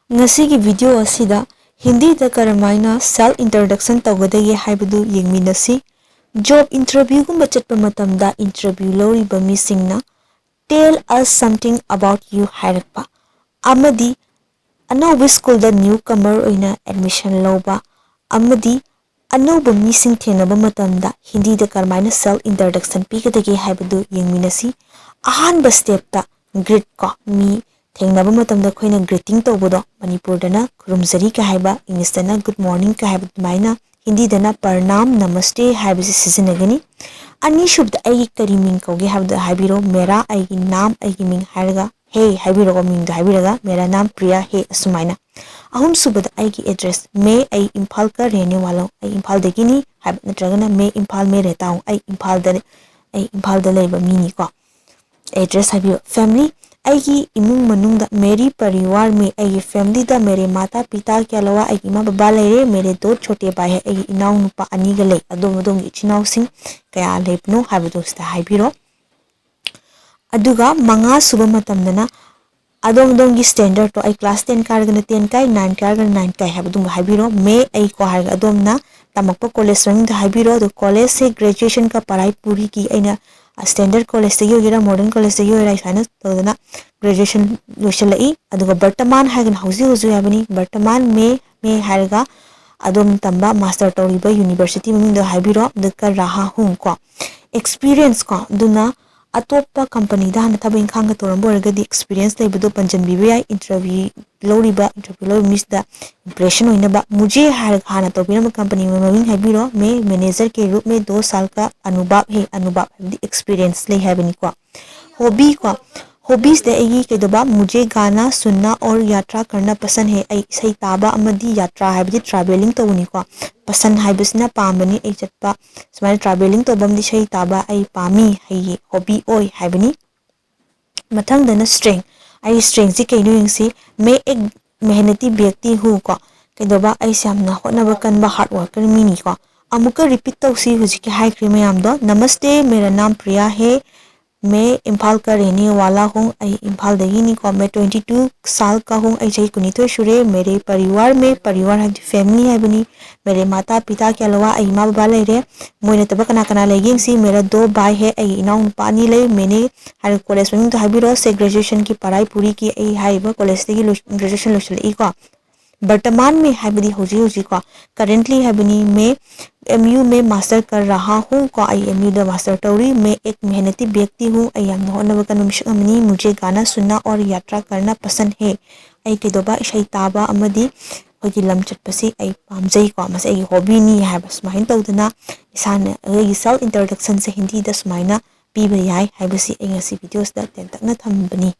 ngasi video asida Hindi da karamaina self introduction tawgadage haibadu yengminasi job interview gumba chatpa matamda interview loriba misingna tell us something about you hairakpa amadi anauba school da newcomer oina admission loba amadi anauba mising thenaba matamda Hindi da karamaina self introduction pigadage haibadu yengminasi ahanba step ta greet ko mi थेंगनाबा मतमदा खोइना greeting तौबदो मणिपुर दना खुरुमजरी का हाइबा English दना good morning का हाइबा माइना हिंदी दना प्रणाम नमस्ते हाइबा से सिजनगनी अनि शुभ आई करी मिंग कौगे हाइबा हाइबिरो मेरा आई नाम आई मिंग हाइरगा हे हाइबिरो को मिंग हाइबिरगा मेरा नाम प्रिया हे असुमाइना अहुम सुबद आई की एड्रेस मे आई इम्फाल का रहने वाला आई इम्फाल दगिनी हाइबा नत्रगना मे इम्फाल में रहता हूं आई इम्फाल द लेबा मिनी को एड्रेस हाइबिरो फैमिली आईगी इमुंग मनुंग मेरी परिवार में आईगी फैमिली दा मेरे माता पिता के अलावा आईगी माँ बाबा लेरे मेरे दो छोटे भाई है आईगी इनाउ नुपा अनीगा ले अदोम इचिनाउ सिंग कया लेपनो हाइबदोस्ता हाइबिरो अदुगा मंगा सुबह मतमदना अदोम की स्टैंडर्ड तो आई क्लास 10 कारगना 10 काय 9 कारगना 9 काय हाइबदुंग हाइबिरो मे आई को हाइगा अदोमना तमकपा कॉलेज रंग हाइबिरो दो कॉलेज से ग्रेजुएशन का पढ़ाई पूरी की आईना स्टैंडर्ड कॉलेज से योगिरा मॉडर्न कॉलेज से योगिरा इसाना तोदना ग्रेजुएशन लोशलई अदुगा वर्तमान हागन हौजी हौजी याबनी वर्तमान में हारगा अदोम तंबा मास्टर तौरिबा यूनिवर्सिटी मिंग द हाइबिरो दका रहा हूं को एक्सपीरियंस को दुना अतोपा कंपनी दा हन थबें खांग तोरम बोरगदी एक्सपीरियंस लेबदो पंजन बिबे I interview miss the impression होइनबा मुझे हाना तोबिरम कंपनी में ममिंग हाइबिरो मैं मैनेजर के रूप में 2 साल का अनुभव एक्सपीरियंस ले हाइबनी को हॉबीज दे केदबा मुझे गाना सुनना और यात्रा करना पसंद है आई सही ताबा अमदी यात्रा हाइबदी ट्रैवलिंग तौनी को पसंद हाइबसना पामबनी आई चटपा सुमाय ट्रैवलिंग तौबमदी सही ताबा आई पामी है हॉबी ओय हाइबनी मथंग दना स्ट्रेंथ आई स्ट्रेंथ से कइनो यंगसी मैं एक मेहनती व्यक्ति हूँ को केदबा आई सामना होनबा कनबा हार्ड वर्कर मिनी को अमुका रिपीट तौसी हुजिके हाई क्रीम यामदो नमस्ते मेरा नाम प्रिया है मैं इम्फाल का रहने वाला हूँ आई इम्फाल दगिनी को मैं 22 साल का हूँ आई चाहिए कुनितो शुरे मेरे परिवार है फैमिली है बनी मेरे माता पिता के अलावा आई माँ बाबा ले रहे मोइने तब कना लेगी सी मेरा 2 भाई है आई इनाउ पानी ले मैंने हर कॉलेज में तो हाइबिरो से ग्रेजुएशन की पढ़ाई पूरी की आई हाइबा कॉलेज से ग्रेजुएशन लोचले को वर्तमान में हाइबदी होजी को करेंटली हाइबनी मैं एमयू में मास्टर कर रहा हूँ को आई एमयू द मास्टर तौरी मैं एक मेहनती व्यक्ति हूँ आई होनबकनी मुझे गाना सुनना और यात्रा करना पसंद है आई केदोबा इशाई ताबा अमदी होगी लम चटपसी आई पामजई को मसे आई हॉबी नी है बस माइन तौदना इसान आई सेल्फ इंट्रोडक्शन से हिंदी द सुमाइना पीबे याई हाइबसी आई ngasi वीडियोस दा तेन तकना थंबनी